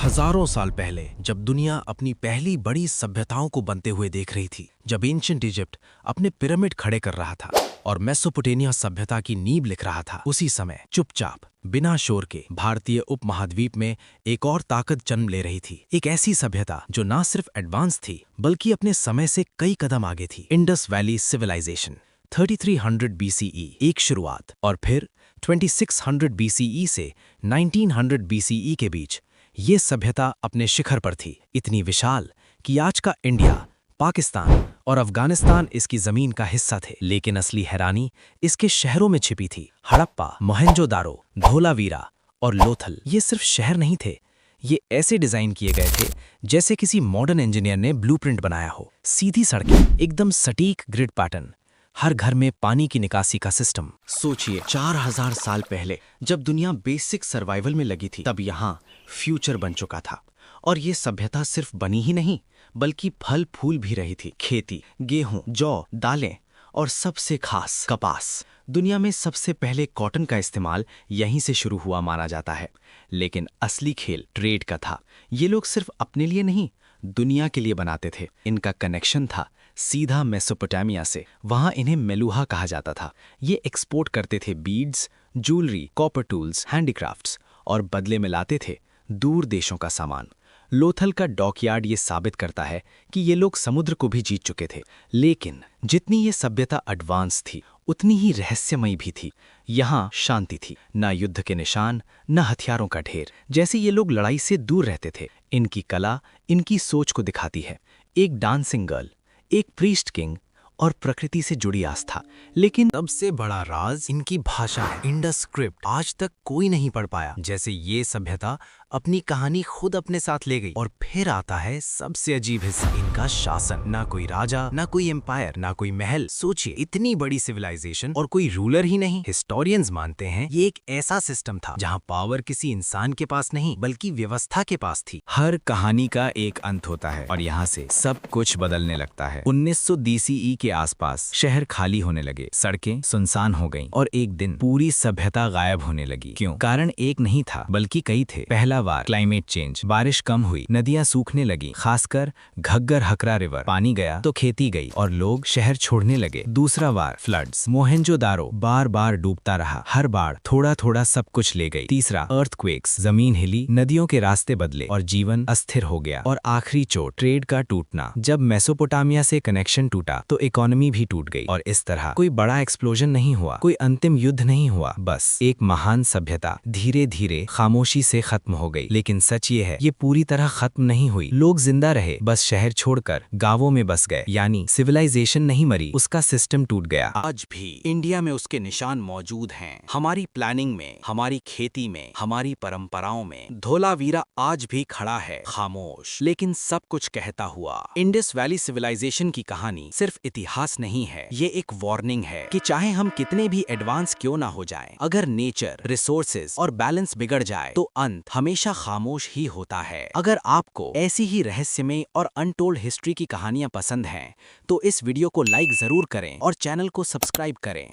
हजारों साल पहले जब दुनिया अपनी पहली बड़ी सभ्यताओं को बनते हुए देख रही थी, जब एंशिएंट इजिप्ट अपने पिरामिड खड़े कर रहा था और मेसोपोटामिया सभ्यता की नींव लिख रहा था, उसी समय चुपचाप बिना शोर के भारतीय उपमहाद्वीप में एक और ताकत जन्म ले रही थी। एक ऐसी सभ्यता जो न सिर्फ एडवांस थी बल्कि अपने समय से कई कदम आगे थी। इंडस वैली सिविलाइजेशन 3300 BCE एक शुरुआत, और फिर 2600 BCE से 1900 BCE के बीच ये सभ्यता अपने शिखर पर थी, इतनी विशाल कि आज का इंडिया, पाकिस्तान और अफगानिस्तान इसकी जमीन का हिस्सा थे। लेकिन असली हैरानी इसके शहरों में छिपी थी। हड़प्पा, मोहेंजोदारो, धोलावीरा और लोथल ये सिर्फ शहर नहीं थे, ये ऐसे डिजाइन किए गए थे जैसे किसी मॉडर्न इंजीनियर ने ब्लूप्रिंट बनाया हो। सीधी सड़कें, एकदम सटीक ग्रिड पैटर्न, हर घर में पानी की निकासी का सिस्टम। सोचिए 4000 साल पहले जब दुनिया बेसिक सर्वाइवल में लगी थी, तब यहाँ फ्यूचर बन चुका था। और ये सभ्यता सिर्फ बनी ही नहीं बल्कि फल फूल भी रही थी। खेती, गेहूं, जौ, दालें और सबसे खास कपास। दुनिया में सबसे पहले कॉटन का इस्तेमाल यहीं से शुरू हुआ माना जाता है। लेकिन असली खेल ट्रेड का था। ये लोग सिर्फ अपने लिए नहीं, दुनिया के लिए बनाते थे। इनका कनेक्शन था सीधा मेसोपोटामिया से। वहां इन्हें मेलुहा कहा जाता था। ये एक्सपोर्ट करते थे beads, jewellery, copper tools, handicrafts, और बदले में लाते थे दूर देशों का सामान। लोथल का डॉकयार्ड ये साबित करता है कि ये लोग समुद्र को भी जीत चुके थे। लेकिन जितनी ये सभ्यता एडवांस थी उतनी ही रहस्यमयी भी थी। यहाँ शांति थी, न युद्ध के निशान, न हथियारों का ढेर। जैसे ये लोग लड़ाई से दूर रहते थे। इनकी कला इनकी सोच को दिखाती है। एक डांसिंग गर्ल, एक प्रीस्ट किंग और प्रकृति से जुड़ी आस्था। लेकिन सबसे बड़ा राज इनकी भाषा है। इंडस स्क्रिप्ट आज तक कोई नहीं पढ़ पाया। जैसे ये सभ्यता अपनी कहानी खुद अपने साथ ले गई। और फिर आता है सबसे अजीब हिस्सा, इनका शासन। ना कोई राजा, ना कोई एम्पायर, ना कोई महल। सोचिए, इतनी बड़ी सिविलाइजेशन और कोई रूलर ही नहीं। हिस्टोरियंस मानते हैं ये एक ऐसा सिस्टम था जहां पावर किसी इंसान के पास नहीं बल्कि व्यवस्था के पास थी। हर कहानी का एक अंत होता है और यहाँ से सब कुछ बदलने लगता है। 1900 BCE के आसपास शहर खाली होने लगे, सड़कें सुनसान हो गईं और एक दिन पूरी सभ्यता गायब होने लगी। क्यों? कारण एक नहीं था बल्कि कई थे। पहला वार क्लाइमेट चेंज, बारिश कम हुई, नदियां सूखने लगी, खासकर घग्गर हकरा रिवर। पानी गया तो खेती गई और लोग शहर छोड़ने लगे। दूसरा वार फ्लड्स, मोहेंजोदारो बार बार डूबता रहा, हर बाढ़ थोड़ा थोड़ा सब कुछ ले गई। तीसरा अर्थक्वेक्स, जमीन हिली, नदियों के रास्ते बदले और जीवन अस्थिर हो गया। और आखिरी चोट ट्रेड का टूटना। जब मेसोपोटामिया से कनेक्शन टूटा तो इकोनॉमी भी टूट गई। और इस तरह कोई बड़ा एक्सप्लोजन नहीं हुआ, कोई अंतिम युद्ध नहीं हुआ, बस एक महान सभ्यता धीरे धीरे खामोशी से खत्म हो गई। लेकिन सच ये है, ये पूरी तरह खत्म नहीं हुई। लोग जिंदा रहे, बस शहर छोड़कर गांवों में बस गए। यानी सिविलाइजेशन नहीं मरी, उसका सिस्टम टूट गया। आज भी इंडिया में उसके निशान मौजूद हैं। हमारी प्लानिंग में, हमारी खेती में, हमारी परंपराओं में। धोलावीरा आज भी खड़ा है, खामोश लेकिन सब कुछ कहता हुआ। इंडस वैली सिविलाइजेशन की कहानी सिर्फ इतिहास नहीं है, ये एक वार्निंग है कि चाहे हम कितने भी एडवांस क्यों ना हो जाएं, अगर नेचर, रिसोर्सेज और बैलेंस बिगड़ जाए तो अंत हमेशा खामोश ही होता है। अगर आपको ऐसी ही रहस्यमय और अनटोल्ड हिस्ट्री की कहानियां पसंद हैं तो इस वीडियो को लाइक जरूर करें और चैनल को सब्सक्राइब करें।